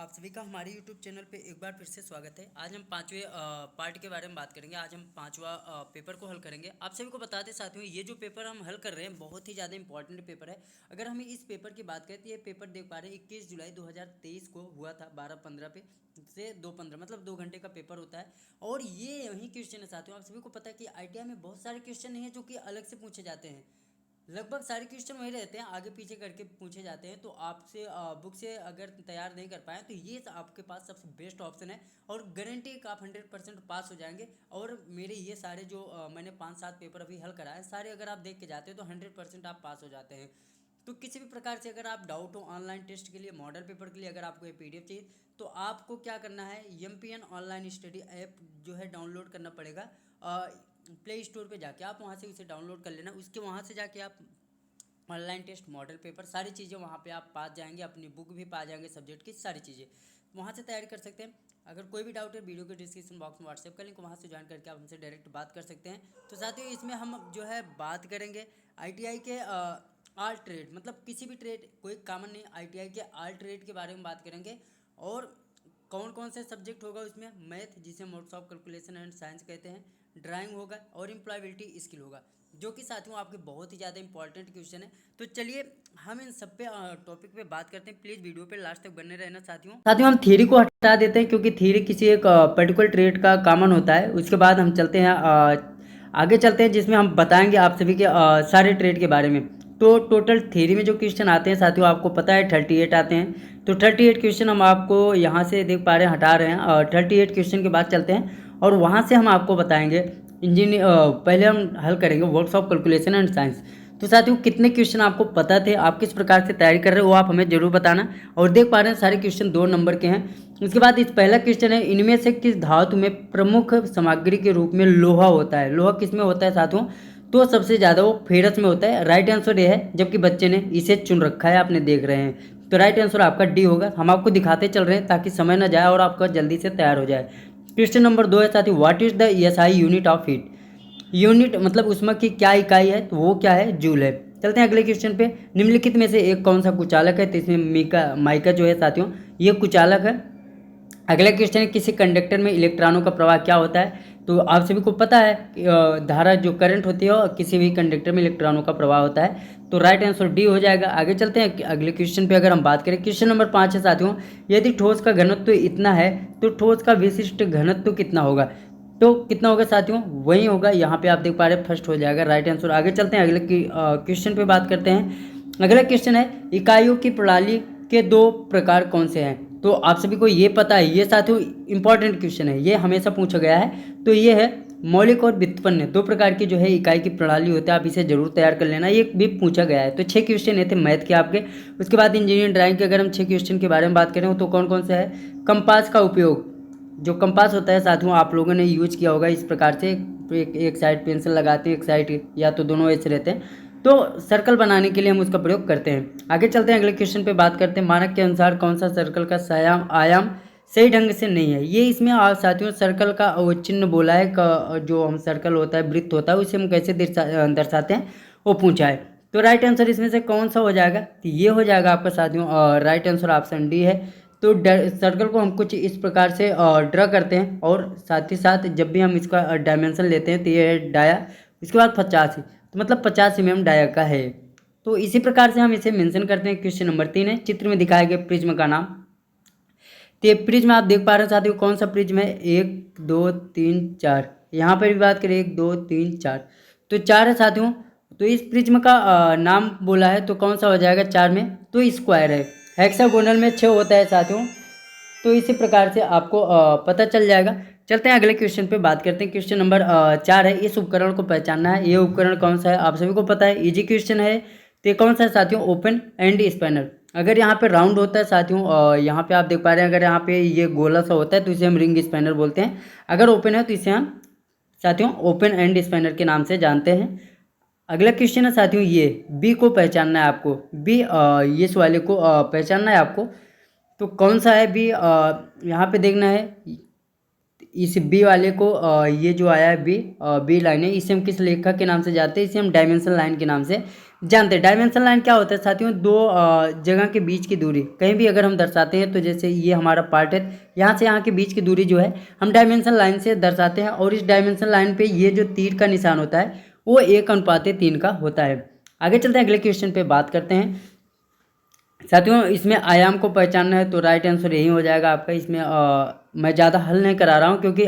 आप सभी का हमारे YouTube चैनल पे एक बार फिर से स्वागत है। आज हम पांचवें पार्ट के बारे में बात करेंगे। आज हम पांचवा पेपर को हल करेंगे। आप सभी को बता दें साथियों, ये जो पेपर हम हल कर रहे हैं बहुत ही ज़्यादा इंपॉर्टेंट पेपर है। अगर हम इस पेपर की बात करें तो ये पेपर देख पा रहे हैं 21 जुलाई 2023 को हुआ था 12:15 पे से 2:15, मतलब 2 घंटे का पेपर होता है। और ये यही क्वेश्चन है साथियों। आप सभी को पता है कि ITI में बहुत सारे क्वेश्चन नहीं है जो कि अलग से पूछे जाते हैं। लगभग सारे क्वेश्चन वही रहते हैं, आगे पीछे करके पूछे जाते हैं। तो आपसे बुक से अगर तैयार नहीं कर पाए तो ये आपके पास सबसे बेस्ट ऑप्शन है और गारंटी है कि आप 100% पास हो जाएंगे। और मेरे ये सारे जो मैंने 5-7 पेपर अभी हल कराए सारे अगर आप देख के जाते हो तो 100% आप पास हो जाते हैं। तो किसी भी प्रकार से अगर आप डाउट हो ऑनलाइन टेस्ट के लिए, मॉडल पेपर के लिए, अगर आपको ये PDF चाहिए तो आपको क्या करना है, MPN ऑनलाइन स्टडी ऐप जो है डाउनलोड करना पड़ेगा। प्ले स्टोर पे जाके आप वहाँ से इसे डाउनलोड कर लेना। उसके वहाँ से जाके आप ऑनलाइन टेस्ट, मॉडल पेपर, सारी चीज़ें वहाँ पे आप पा जाएंगे, अपनी बुक भी पा जाएंगे, सब्जेक्ट की सारी चीज़ें वहाँ से तैयारी कर सकते हैं। अगर कोई भी डाउट है वीडियो के डिस्क्रिप्शन बॉक्स में व्हाट्सएप का लिंक, वहाँ से ज्वाइन करके आप हमसे डायरेक्ट बात कर सकते हैं। तो साथियों इसमें हम जो है बात करेंगे ITI के ऑल ट्रेड, मतलब किसी भी ट्रेड, कोई कॉमन नहीं, ITI के ऑल ट्रेड के बारे में बात करेंगे। और कौन कौन से सब्जेक्ट होगा उसमें, मैथ जिसे modes of calculation and science कहते हैं, ड्राइंग होगा और एम्प्लॉयबिलिटी स्किल होगा, जो कि साथियों आपके बहुत ही ज़्यादा इंपॉर्टेंट क्वेश्चन है। तो चलिए हम इन सब पे टॉपिक पे बात करते हैं। प्लीज़ वीडियो पे लास्ट तक बने रहना साथियों हम थ्योरी को हटा देते हैं क्योंकि थ्योरी किसी एक पर्टिकुलर ट्रेड का कॉमन होता है। उसके बाद हम चलते हैं आगे चलते हैं जिसमें हम बताएंगे आप सभी के सारे ट्रेड के बारे में। तो टोटल थ्योरी में जो क्वेश्चन आते हैं साथियों आपको पता है 38 आते हैं। तो 38 क्वेश्चन हम आपको यहाँ से देख पा रहे हैं, हटा रहे हैं। 38 क्वेश्चन के बाद चलते हैं और वहाँ से हम आपको बताएंगे इंजीनियर। पहले हम हल करेंगे works of calculation and science. तो साथियों कितने क्वेश्चन आपको पता थे, आप किस प्रकार से तैयारी कर रहे हो वो आप हमें जरूर बताना। और देख पा रहे हैं सारे क्वेश्चन 2 नंबर के हैं। उसके बाद इस पहला क्वेश्चन है, इनमें से किस धातु में प्रमुख सामग्री के रूप में लोहा होता है। लोहा किस में होता है साथियों, तो सबसे ज़्यादा वो फेरस में होता है। राइट आंसर ये है, जबकि बच्चे ने इसे चुन रखा है, आपने देख रहे हैं। तो राइट आंसर आपका डी होगा। हम आपको दिखाते चल रहे हैं ताकि समय ना जाए और आपका जल्दी से तैयार हो जाए। क्वेश्चन नंबर 2 है साथियों, what is the SI unit of heat. Unit मतलब उसमें की क्या इकाई है, तो वो क्या है, जूल है। चलते हैं अगले क्वेश्चन पे, निम्नलिखित में से एक कौन सा कुचालक है। तो इसमें माइका जो है साथियों ये कुचालक है। अगला क्वेश्चन है, किसी कंडक्टर में इलेक्ट्रॉनों का प्रवाह क्या होता है। तो आप सभी को पता है धारा जो करंट होती है और किसी भी कंडक्टर में इलेक्ट्रॉनों का प्रवाह होता है। तो राइट आंसर डी हो जाएगा। आगे चलते हैं अगले क्वेश्चन पे। अगर हम बात करें क्वेश्चन नंबर 5 है साथियों, यदि ठोस का घनत्व तो इतना है तो ठोस का विशिष्ट घनत्व तो कितना होगा। तो कितना होगा साथियों, वही होगा। यहाँ पे आप देख पा रहे हैं फर्स्ट हो जाएगा राइट आंसर। आगे चलते हैं अगले क्वेश्चन पे बात करते हैं। अगला क्वेश्चन है, इकाइयों की प्रणाली के 2 प्रकार कौन से हैं। तो आप सभी को ये पता है, ये साथियों इंपॉर्टेंट क्वेश्चन है, ये हमेशा पूछा गया है। तो ये है मौलिक और व्युत्पन्न, 2 प्रकार की जो है इकाई की प्रणाली होती है। आप इसे जरूर तैयार कर लेना, ये भी पूछा गया है। तो 6 क्वेश्चन ये थे मैथ के आपके। उसके बाद इंजीनियरिंग ड्राइंग के अगर हम 6 क्वेश्चन के बारे में बात करें तो कौन कौन सा है, कंपास का उपयोग। जो कंपास होता है साथियों आप लोगों ने यूज किया होगा इस प्रकार से, एक साइड पेंसिल लगाते हैं, एक साइड या तो दोनों ऐसे रहते हैं, तो सर्कल बनाने के लिए हम उसका प्रयोग करते हैं। आगे चलते हैं अगले क्वेश्चन पे बात करते हैं, मानक के अनुसार कौन सा सर्कल का आयाम सही ढंग से नहीं है। ये इसमें आप साथियों सर्कल का अवचिन्न बोला है जो हम सर्कल होता है, वृत्त होता है, उसे हम कैसे दर्शाते हैं वो पूछा है। तो राइट आंसर इसमें से कौन सा हो जाएगा, तो ये हो जाएगा आपका साथियों राइट आंसर ऑप्शन डी है। तो सर्कल को हम कुछ इस प्रकार से ड्रा करते हैं और साथ ही साथ जब भी हम इसका डायमेंशन लेते हैं तो ये डाया, इसके बाद 50, तो मतलब 50 mm डाया का है। तो इसी प्रकार से हम इसे मेंशन करते हैं। क्वेश्चन नंबर 3 है, चित्र में दिखाए गए प्रिज्म का नाम। तो ये प्रिज्म आप देख पा रहे हैं साथियों कौन सा प्रिज्म है, 1 2 3 4। यहाँ पर भी बात करें 1 2 3 4, तो 4 है साथियों। तो इस प्रिज्म का नाम बोला है तो कौन सा हो जाएगा 4 में, तो स्क्वायर है। हेक्सागोनल में 6 होता है साथियों। तो इसी प्रकार से आपको पता चल जाएगा। चलते हैं अगले क्वेश्चन पे बात करते हैं। क्वेश्चन नंबर 4 है, इस उपकरण को पहचानना है। ये उपकरण कौन सा है, आप सभी को पता है, इजी क्वेश्चन है। तो ये कौन सा है साथियों, ओपन एंड स्पैनर। अगर यहाँ पे राउंड होता है साथियों, यहाँ पे आप देख पा रहे हैं, अगर यहाँ पे ये गोला सा होता है तो इसे हम रिंग स्पैनर बोलते हैं। अगर ओपन है तो इसे हम साथियों ओपन एंड स्पैनर के नाम से जानते हैं। अगला क्वेश्चन है साथियों, ये बी को पहचानना है आपको। बी ये इस वाले को पहचानना है आपको। तो कौन सा है बी, यहाँ पे देखना है। इस बी वाले को ये जो आया है बी लाइन है, इसे हम किस लेखक के नाम से जानते हैं, इसे हम डायमेंशन लाइन के नाम से जानते हैं। डायमेंशन लाइन क्या होता है साथियों, दो जगह के बीच की दूरी कहीं भी अगर हम दर्शाते हैं, तो जैसे ये हमारा पार्ट है, यहाँ से यहाँ के बीच की दूरी जो है हम डायमेंशन लाइन से दर्शाते हैं। और इस डायमेंशन लाइन पे ये जो तीर का निशान होता है वो 1:3 का होता है। आगे चलते हैं, अगले क्वेश्चन पे बात करते हैं साथियों। इसमें आयाम को पहचानना है, तो राइट आंसर यही हो जाएगा आपका। इसमें मैं ज़्यादा हल नहीं करा रहा हूँ, क्योंकि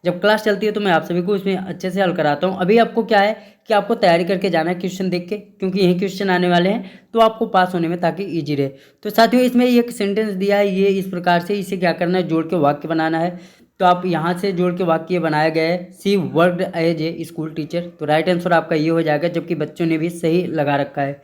जब क्लास चलती है तो मैं आप सभी को इसमें अच्छे से हल कराता हूँ। अभी आपको क्या है कि आपको तैयारी करके जाना है क्वेश्चन देख के, क्योंकि यही क्वेश्चन आने वाले हैं, तो आपको पास होने में ताकि ईजी रहे। तो साथियों इसमें एक सेंटेंस दिया है, ये इस प्रकार से, इसे क्या करना है, जोड़ के वाक्य बनाना है। तो आप यहाँ से जोड़ के वाक्य बनाया गया है, she worked as a school teacher. तो राइट आंसर आपका ये हो जाएगा, जबकि बच्चों ने भी सही लगा रखा है।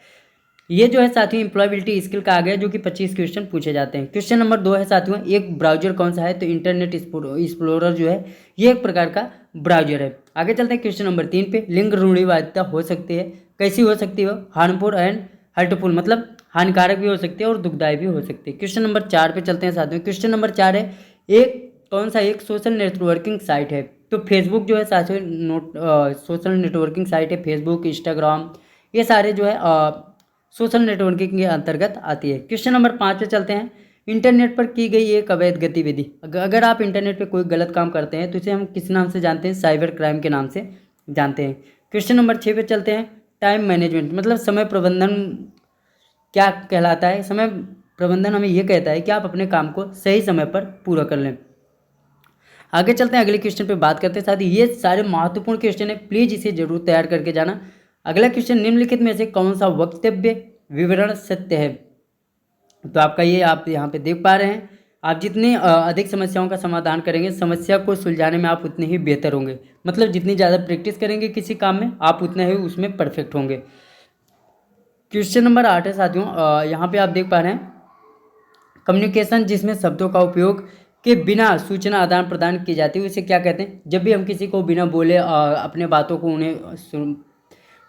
ये जो है साथियों एम्प्लॉयबिलिटी स्किल का आ गया, जो कि 25 क्वेश्चन पूछे जाते हैं। क्वेश्चन नंबर 2 है साथियों, एक ब्राउजर कौन सा है, तो इंटरनेट एक्सप्लोरर जो है ये एक प्रकार का ब्राउजर है। आगे चलते हैं क्वेश्चन नंबर 3 पे। लिंग रूढ़िवादिता हो सकती है, कैसी हो सकती है, हार्मफुल एंड हर्टफुल, मतलब हानिकारक भी हो सकती है और दुखदायी भी हो सकती है। क्वेश्चन नंबर 4 पे चलते हैं साथियों। क्वेश्चन नंबर 4 है, एक कौन सा एक सोशल नेटवर्किंग साइट है, तो फेसबुक जो है साथियों सोशल नेटवर्किंग साइट है। फेसबुक, इंस्टाग्राम, ये सारे जो है सोशल नेटवर्किंग के अंतर्गत आती है। क्वेश्चन नंबर 5 पे चलते हैं। इंटरनेट पर की गई एक अवैध गतिविधि, अगर आप इंटरनेट पे कोई गलत काम करते हैं तो इसे हम किस नाम से जानते हैं, साइबर क्राइम के नाम से जानते हैं। क्वेश्चन नंबर 6 पे चलते हैं। टाइम मैनेजमेंट मतलब समय प्रबंधन क्या कहलाता है। समय प्रबंधन हमें यह कहता है कि आप अपने काम को सही समय पर पूरा कर लें। आगे चलते हैं, अगले क्वेश्चन पे बात करते हैं। साथ ही ये सारे महत्वपूर्ण क्वेश्चन है, प्लीज इसे जरूर तैयार करके जाना। अगला क्वेश्चन, निम्नलिखित में से कौन सा वक्तव्य विवरण सत्य है, तो आपका ये आप यहाँ पे देख पा रहे हैं। आप जितनी अधिक समस्याओं का समाधान करेंगे, समस्या को सुलझाने में आप उतने ही बेहतर होंगे। मतलब जितनी ज़्यादा प्रैक्टिस करेंगे किसी काम में, आप उतने ही उसमें परफेक्ट होंगे। क्वेश्चन नंबर 8 है साथियों, यहाँ पे आप देख पा रहे हैं, कम्युनिकेशन जिसमें शब्दों का उपयोग के बिना सूचना आदान प्रदान की जाती है उसे क्या कहते हैं। जब भी हम किसी को बिना बोले अपने बातों को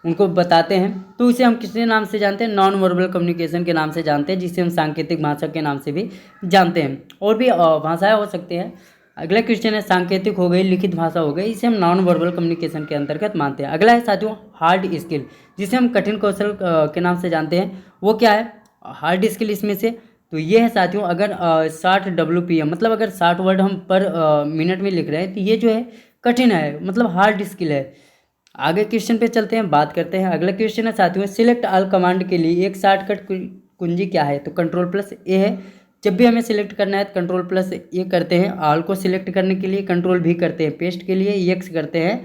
उनको बताते हैं तो उसे हम किस नाम से जानते हैं, नॉन वर्बल कम्युनिकेशन के नाम से जानते हैं, जिसे हम सांकेतिक भाषा के नाम से भी जानते हैं। और भी भाषाएं हो सकती हैं। अगला क्वेश्चन है, सांकेतिक हो गई, लिखित भाषा हो गई, इसे हम नॉन वर्बल कम्युनिकेशन के अंतर्गत मानते हैं। अगला है साथियों हार्ड स्किल, जिसे हम कठिन कौशल के नाम से जानते हैं। वो क्या है हार्ड स्किल इसमें से, तो ये है साथियों, अगर 60 WPM मतलब अगर 60 वर्ड हम पर मिनट में लिख रहे हैं तो ये जो है कठिन है, मतलब हार्ड स्किल है। आगे क्वेश्चन पे चलते हैं, बात करते हैं। अगला क्वेश्चन है साथियों, सिलेक्ट ऑल कमांड के लिए एक शॉर्टकट कुंजी क्या है, तो कंट्रोल+A है। जब भी हमें सिलेक्ट करना है तो कंट्रोल+A करते हैं। ऑल को सिलेक्ट करने के लिए कंट्रोल भी करते हैं, पेस्ट के लिए X करते हैं,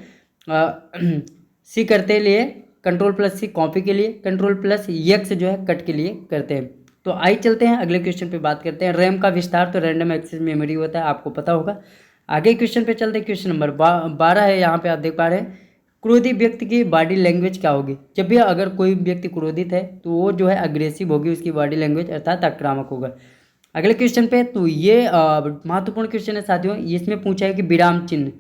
C करते लिए कंट्रोल+C, कॉपी के लिए कंट्रोल+X जो है कट के लिए करते हैं। तो आइए चलते हैं अगले क्वेश्चन पे बात करते हैं। रैम का विस्तार तो रैंडम एक्सेस मेमोरी होता है, आपको पता होगा। आगे क्वेश्चन पे चलते हैं। क्वेश्चन नंबर 12 है, यहाँ पे आप देख पा रहे हैं, क्रोधी व्यक्ति की बॉडी लैंग्वेज क्या होगी। जब भी अगर कोई व्यक्ति क्रोधित है तो वो जो है अग्रेसिव होगी उसकी बॉडी लैंग्वेज, अर्थात आक्रामक होगा। अगले क्वेश्चन पे, तो ये महत्वपूर्ण क्वेश्चन है साथियों, इसमें पूछा है कि विराम चिन्ह,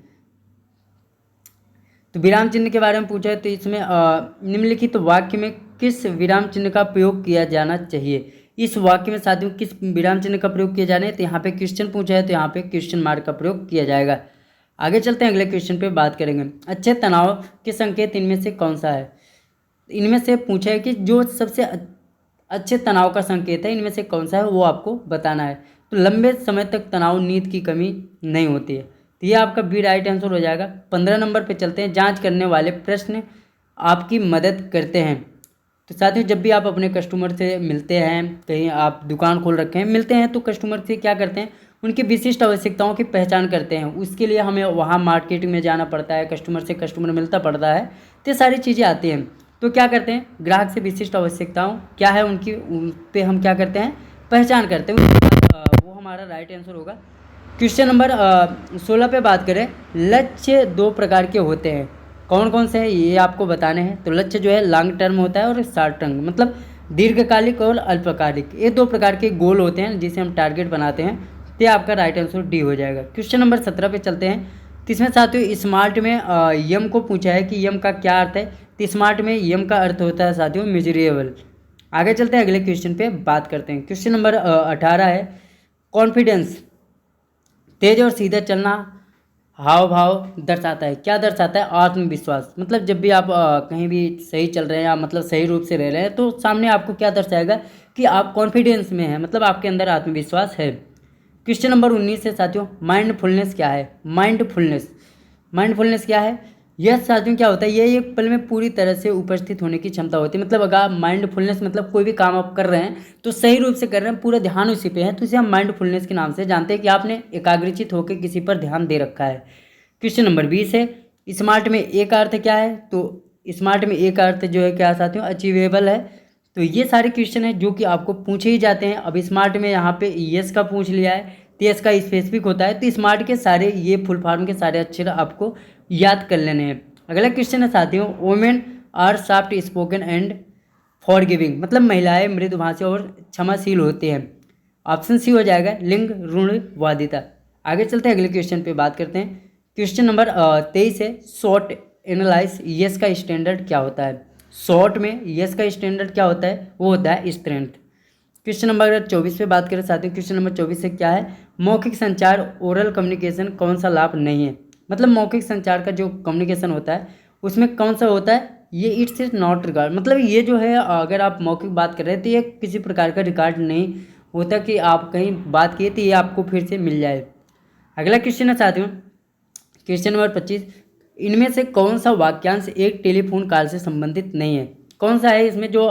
तो विराम चिन्ह के बारे में पूछा है। तो इसमें निम्नलिखित वाक्य में किस विराम चिन्ह का प्रयोग किया जाना चाहिए। इस वाक्य में साथियों किस विराम चिन्ह का प्रयोग किया जाना है, तो यहाँ पे क्वेश्चन पूछा है तो यहाँ पे क्वेश्चन मार्क का प्रयोग किया जाएगा। आगे चलते हैं, अगले क्वेश्चन पे बात करेंगे। अच्छे तनाव के संकेत इनमें से कौन सा है। इनमें से पूछा है कि जो सबसे अच्छे तनाव का संकेत है इनमें से कौन सा है, वो आपको बताना है। तो लंबे समय तक तनाव, नींद की कमी नहीं होती है, तो ये आपका बी राइट आंसर हो जाएगा। 15 नंबर पे चलते हैं, जांच करने वाले प्रश्न आपकी मदद करते हैं। तो साथियों जब भी आप अपने कस्टमर से मिलते हैं, कहीं आप दुकान खोल रखे हैं, मिलते हैं तो कस्टमर से क्या करते हैं, उनकी विशिष्ट आवश्यकताओं की पहचान करते हैं। उसके लिए हमें वहाँ मार्केट में जाना पड़ता है, कस्टमर से कस्टमर मिलता पड़ता है, तो ये सारी चीज़ें आती हैं। तो क्या करते हैं, ग्राहक से विशिष्ट आवश्यकताओं क्या है उनकी, उन पे हम क्या करते हैं, पहचान करते हैं। वो हमारा राइट आंसर होगा। क्वेश्चन नंबर 16 पे बात करें, लक्ष्य 2 प्रकार के होते हैं, कौन कौन से हैं ये आपको बताने हैं। तो लक्ष्य जो है लॉन्ग टर्म होता है और शॉर्ट टर्म, मतलब दीर्घकालिक और अल्पकालिक, ये 2 प्रकार के गोल होते हैं जिसे हम टारगेट बनाते हैं। तो आपका राइट आंसर डी हो जाएगा। क्वेश्चन नंबर 17 पे चलते हैं। तो इसमें साथियों स्मार्ट में यम को पूछा है कि यम का क्या अर्थ है। तो स्मार्ट में यम का अर्थ होता है साथियों मेजरेबल। आगे चलते हैं, अगले क्वेश्चन पे बात करते हैं। क्वेश्चन नंबर 18 है, कॉन्फिडेंस तेज और सीधा चलना हाव भाव दर्शाता है। क्या दर्शाता है? आत्मविश्वास। मतलब जब भी आप कहीं भी सही चल रहे हैं या मतलब सही रूप से रह रहे हैं तो सामने आपको क्या दर्शाएगा कि आप कॉन्फिडेंस में हैं, मतलब आपके अंदर आत्मविश्वास है। क्वेश्चन नंबर 19 है साथियों, माइंडफुलनेस क्या है? माइंडफुलनेस, माइंडफुलनेस क्या है? यह साथियों क्या होता है? ये एक पल में पूरी तरह से उपस्थित होने की क्षमता होती है। मतलब अगर आप माइंडफुलनेस, मतलब कोई भी काम आप कर रहे हैं तो सही रूप से कर रहे हैं, पूरा ध्यान उसी पे है, तो इसे हम माइंडफुलनेस के नाम से जानते हैं कि आपने एकाग्रचित होकर किसी पर ध्यान दे रखा है। क्वेश्चन नंबर 20 है, स्मार्ट में एक अर्थ क्या है? तो स्मार्ट में एक अर्थ जो है क्या साथियों? अचीवेबल है। तो ये सारे क्वेश्चन है जो कि आपको पूछे ही जाते हैं। अब स्मार्ट में यहाँ पे यस का पूछ लिया है, तो यस का स्पेसिफिक होता है, तो स्मार्ट के सारे ये फुल फॉर्म के सारे अक्षर आपको याद कर लेने हैं। अगला क्वेश्चन है साथियों, women are soft spoken and forgiving, मतलब महिलाएं मृदुभाषी और क्षमाशील होते हैं। ऑप्शन सी हो जाएगा, लिंग रूढ़िवादिता। आगे चलते हैं, अगले क्वेश्चन पे बात करते हैं। क्वेश्चन नंबर 23 है, शॉर्ट एनालाइज यस का स्टैंडर्ड क्या होता है? शॉर्ट में यस का स्टैंडर्ड क्या होता है? वो होता है स्ट्रेंथ। क्वेश्चन नंबर अगर 24 पे बात करें साथियों, क्वेश्चन नंबर 24 से क्या है, मौखिक संचार ओरल कम्युनिकेशन कौन सा लाभ नहीं है? मतलब मौखिक संचार का जो कम्युनिकेशन होता है उसमें कौन सा होता है? ये इट्स इज नॉट रिकॉर्ड, मतलब ये जो है अगर आप मौखिक बात कर रहे हैं तो ये किसी प्रकार का रिकॉर्ड नहीं होता कि आप कहीं बात किए तो ये आपको फिर से मिल जाए। अगला क्वेश्चन है साथियों, क्वेश्चन नंबर 25, इनमें से कौन सा वाक्यांश एक टेलीफोन कॉल से संबंधित नहीं है? कौन सा है इसमें जो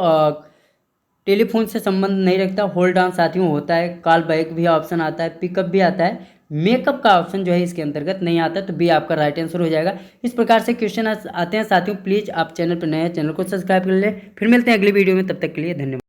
टेलीफोन से संबंध नहीं रखता? होल्ड ऑन साथियों होता है, कॉल बैक भी ऑप्शन आता है, पिकअप भी आता है, मेकअप का ऑप्शन जो है इसके अंतर्गत नहीं आता, तो बी आपका राइट आंसर हो जाएगा। इस प्रकार से क्वेश्चन आते हैं साथियों। प्लीज़ आप चैनल पर नए हैं, चैनल को सब्सक्राइब कर लें। फिर मिलते हैं अगली वीडियो में, तब तक के लिए धन्यवाद।